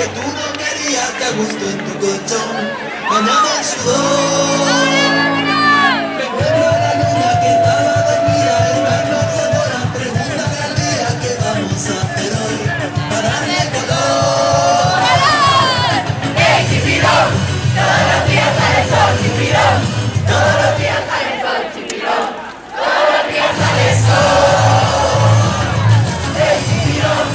que tú no querías, que a gusto en tu colchón, bañado en sudor. Recuerdo a la luna que estaba dormida, el barrio sonora, pregúntame al día qué vamos a hacer hoy, para darle color. ¡Ey, Chipirón! Todos los días sale el sol, Chipirón. Todos los días sale el sol, Chipirón. Todos los días sale el sol. ¡Ey, Chipirón!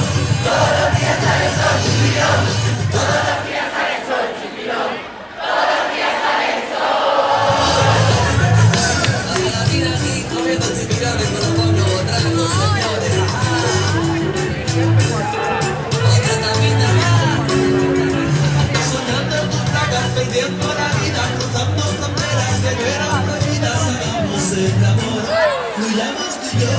Todos los días sale el sol, Chipirón. Todos los días sale el sol, Chipirón. Todos los días sale el sol. La vida aquí comiendo chipirones con los pueblos votando, señores. Otra tapita más. Soñando en tus placas, perdiendo la vida, cruzando fronteras que no eran prohibidas, hagamos el amor, fluyamos tú y yo.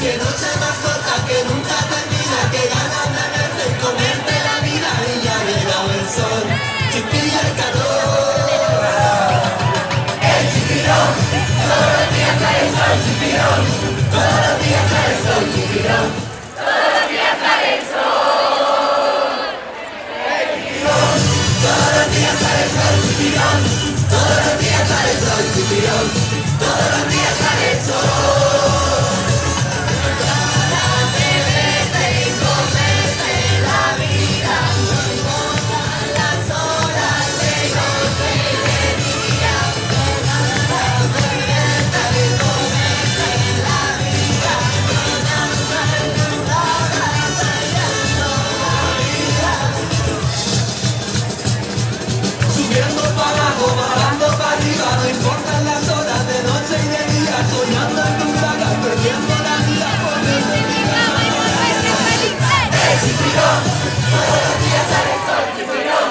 Que noche más corta, que nunca termina, que ganas de verte y comerte la vida, y ya ha llegado el sol, chispilla el calor. ¡Ey, Chipirón! Todos los días sale el sol, Chipirón. Todos los días sale el sol, Chipirón. Todos los días sale el sol. ¡Ey, Chipirón! Todos los días sale el sol, Chipirón. Todos los días sale el sol, Chipirón. Todos los días sale el sol. Para beberte y comerte la vida, no importan las horas de noche y de día. Para beberte y comerte la vida, Subiendo para abajo, bajando para arriba, no importan las horas de noche y de día, soñando en tus placas, perdiendo la vida por ¡Ey, Chipirón! Todos los días sale el sol, Chipirón.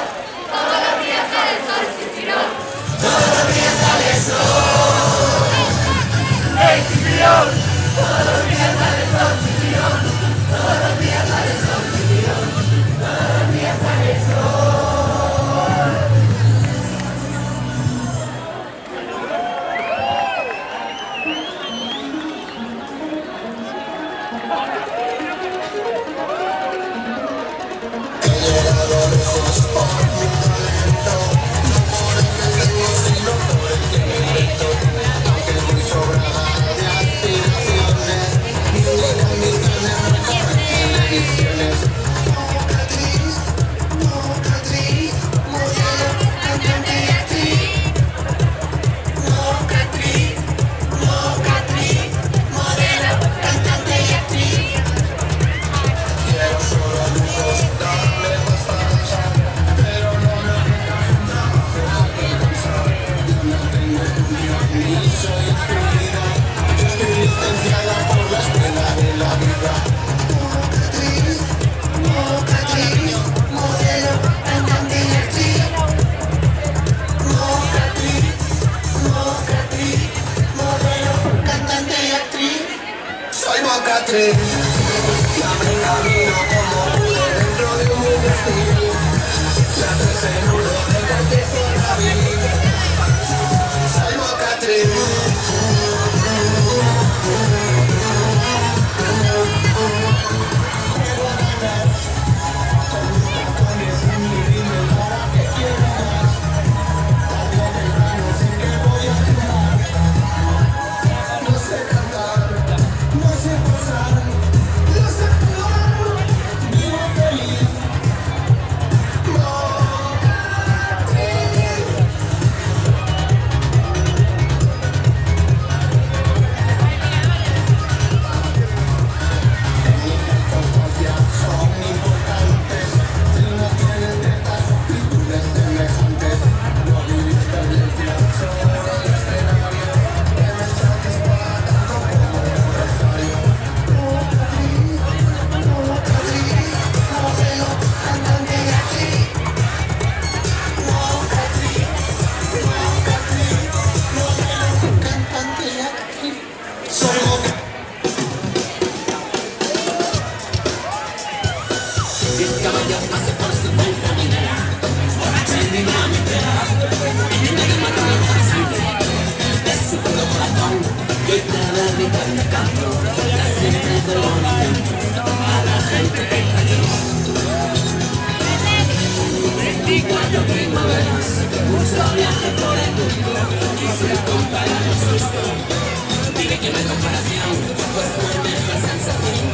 Todos los días sale el sol, Chipirón. Todos los días sale el sol. ¡Ey, Chipirón! Todos los días sale el sol, Chipirón. Todos los días sale el sol, Chipirón. Todos los días sale el sol. Soy Mocatriz, la me camino como pude dentro de un mundo hostil. La tres en uno del contexto de la vida. Soy Mocatriz. No sé cantar, no sé posar, no sé jugar, vivo feliz. nuestro viaje por el mundo y se compara nuestra historia. Dime que no hay comparación, pues no hay mejor sensación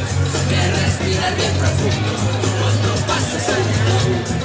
que respirar bien profundo cuando pasas el telón.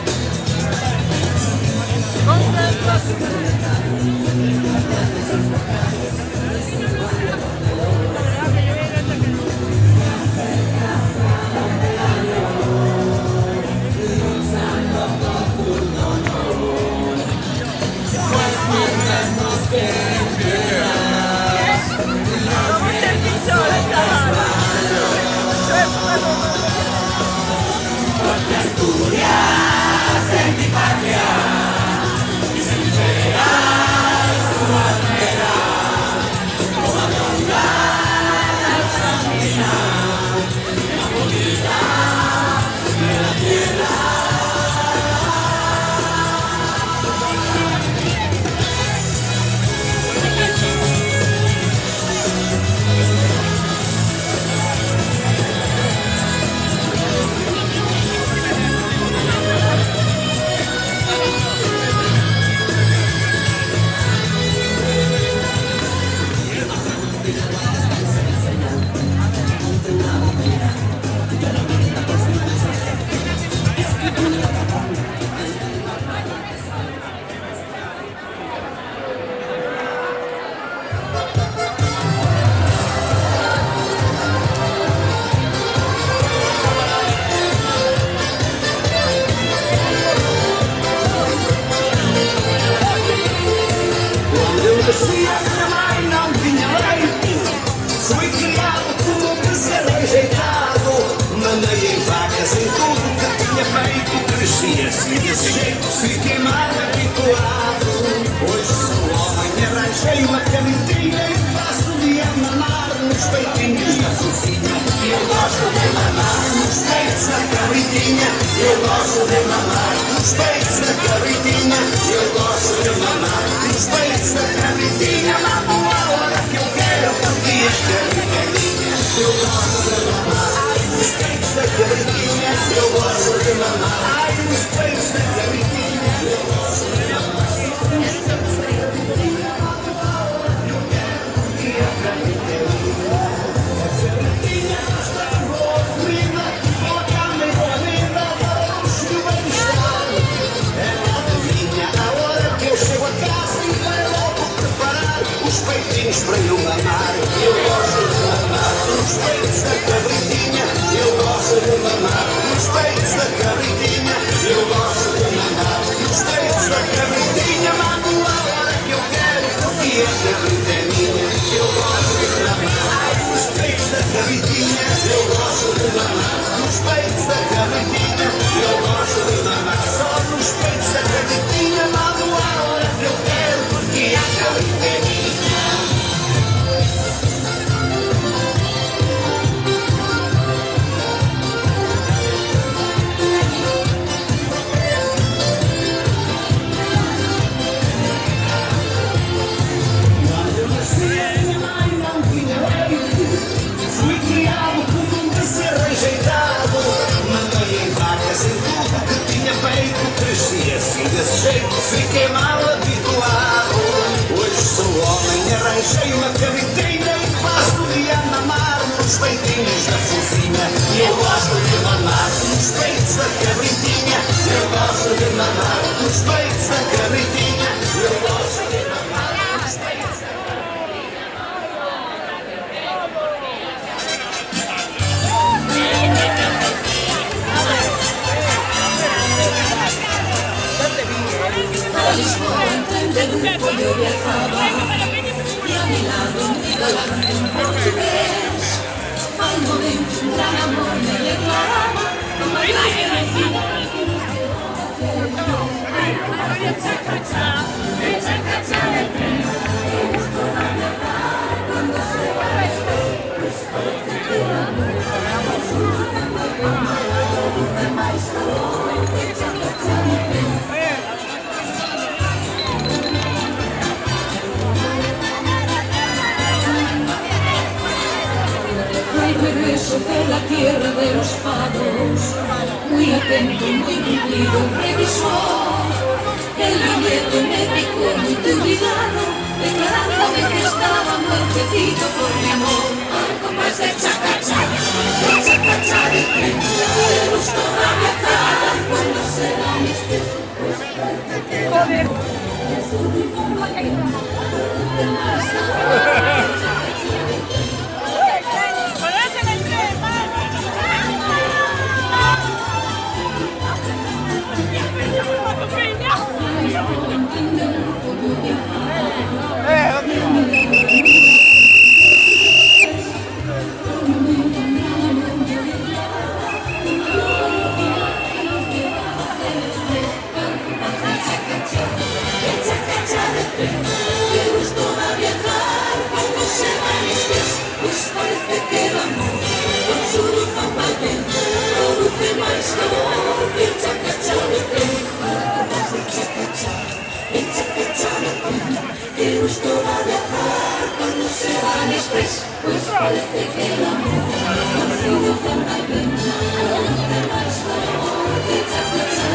Desse jeito fiquei mal habituado. Hoje sou homem, arranjei uma camisinha e passo o dia a mamar nos peitinhos da fofinha. Eu gosto de mamar nos peitos da cabritinha. Eu gosto de mamar nos peitos da cabritinha. Eu gosto de mamar nos peitos da cabritinha. Mamo a hora que eu quero porque a cabrita é minha. Eu gosto de mamar nos peitos da cabritinha. Eu gosto de mamar nos peitos da cabritinha. Eu gosto de mamar nos peitos da cabritinha. Mamo a hora que eu quero porque a cabrita é minha. A cabritinha está boa comida, boa carne e boa vida, para luxo e o bem-estar. Ela adivinha a hora que eu chego a casa e vai logo preparar os peitinhos para eu mamar. Eu gosto de mamar nos peitos da cabritinha. Eu gosto de mamar nos peitos da cabritinha. Eu gosto de mamar nos peitos da cabritinha. Mamo a hora que eu quero porque a cabrita é minha. Eu gosto de mamar nos peitos da cabritinha. Eu gosto de mamar nos peitos da cabritinha. Eu gosto de mamar só nos peitos da cabritinha. Mamo a hora que eu quero porque a cabrita é minha. Desse jeito fiquei mal habituado. Hoje sou homem, arranjei uma cabritinha e passo o dia a mamar nos peitinhos da fofinha. Eu gosto de mamar nos peitos da cabritinha. Eu gosto de mamar nos peitos da cabritinha. Eu gosto de mamar nos peitos da cabritinha. A Lisboa entre el grupo yo viajaba y a mi lado un galante en portugués. Al momento un gran amor me declaraba como de la tierra de los fados, muy atento, muy cumplido, revisó el billete, me como tu ligado, declarándome que estaba muertecito por mi amor. Al compás de cha-cha-cha del tren, me gustó la viajada cuando se van mis pies. Que gusto va a viajar cuando se van express, pues parece que el amor ha sido tan bien, conoce más color que cha-cha-cha.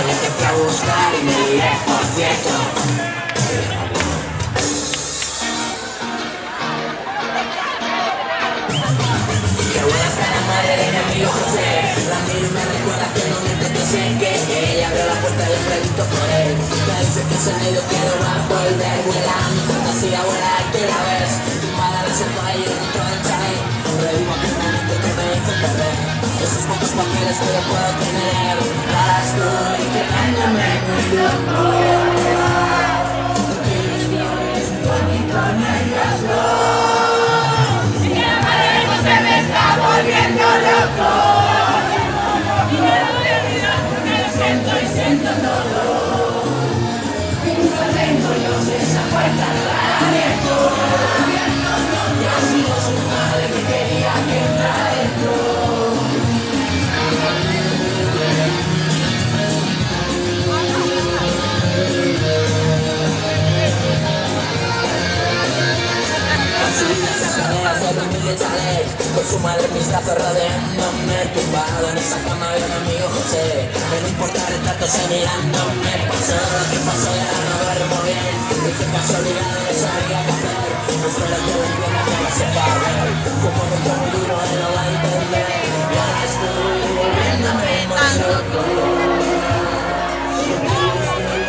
yo te fui a buscar y me diré, por cierto. Qué buena está la madre de mi amigo José. La miro y me recuerda que no miente, que sé que ella abrió la puerta y yo pregunto por él. Me dice que ese medio quiero va a volver. Vuela mi fantasía, vuela tú la ves. Tumbada en el sofá y yo dentro del chalet. Revivo aquel momento que me hizo perder esos pocos papeles que yo puedo tener. Ahora estoy quedándome muy loco. Aquellos flores un poquito nerviosos. Volviendo loco, siento y siento todo. Nunca tengo yo esa puerta la abierto. Y ha sido su madre que quería que entrara adentro. Con su madre pistazo rodeándome, tumbado en esa cama de mi amigo José. No me importa el trato, mirándome. Pasó lo que pasó, ya no duermo bien. Hice caso obligado, no sabía qué hacer. Espero que lo entienda, que no sepa ver. Como me pongo duro, él no va a entender. Y ahora estoy volviéndome más loco.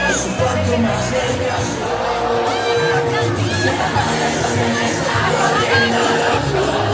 Es un poco más nervioso. Se la madre me está volviendo loco.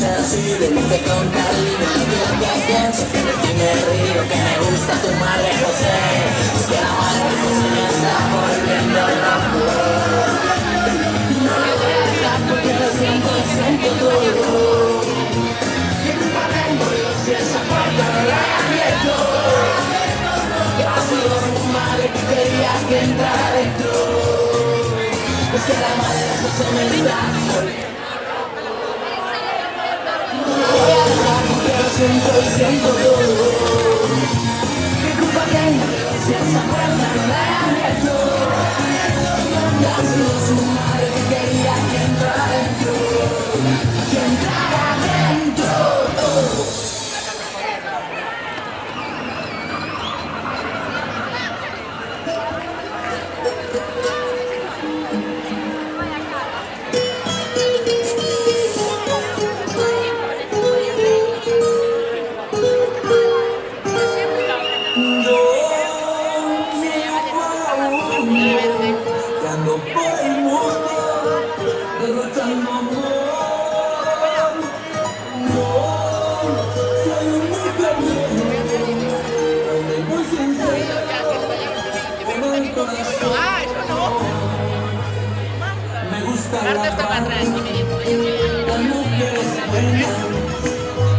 Así de lo que con cariño no quiero que piense que de ti me río, que me gusta tu madre José. Es que la madre José me está volviendo loco. No le voy a dejar porque lo siento y siento todo. ¿Qué culpa tengo yo si esa puerta no la he abierto? Ha sido su madre que quería que entrara adentro. Es que la madre José me está volviendo. Siento y siento todo. ¿Qué culpa tengo si esa puerta no la he abierto? Ha sido su madre que quería que entrara adentro. Que entrara adentro. Marta está para atrás y me dijo, las mujeres buenas,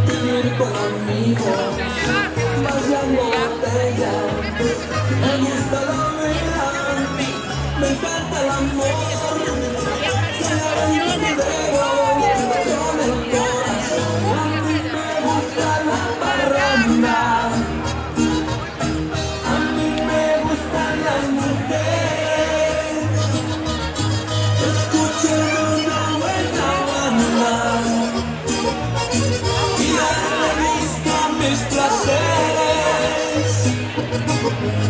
vivir con amigos, vaciando botellas. Me gusta la vida, me encanta el amor. Soy aventurero con el corazón. A mí me gusta la parranda, a mí me gustan las mujeres. Escuchen una buena banda y darle gusto a mis placeres.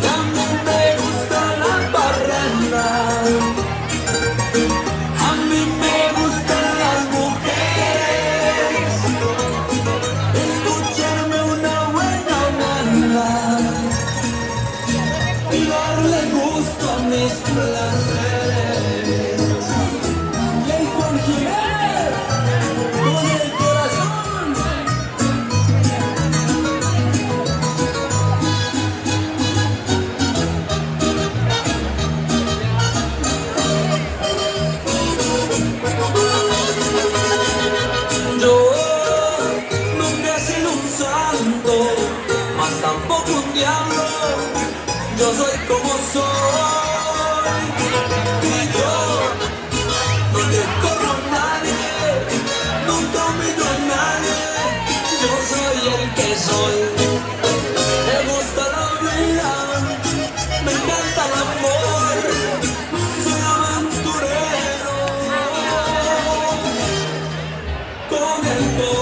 A mí me gusta la parranda, a mí me gusta nunca humillo a nadie. Yo soy el que soy. Me gusta la vida, me encanta el amor. Soy aventurero con el corazón.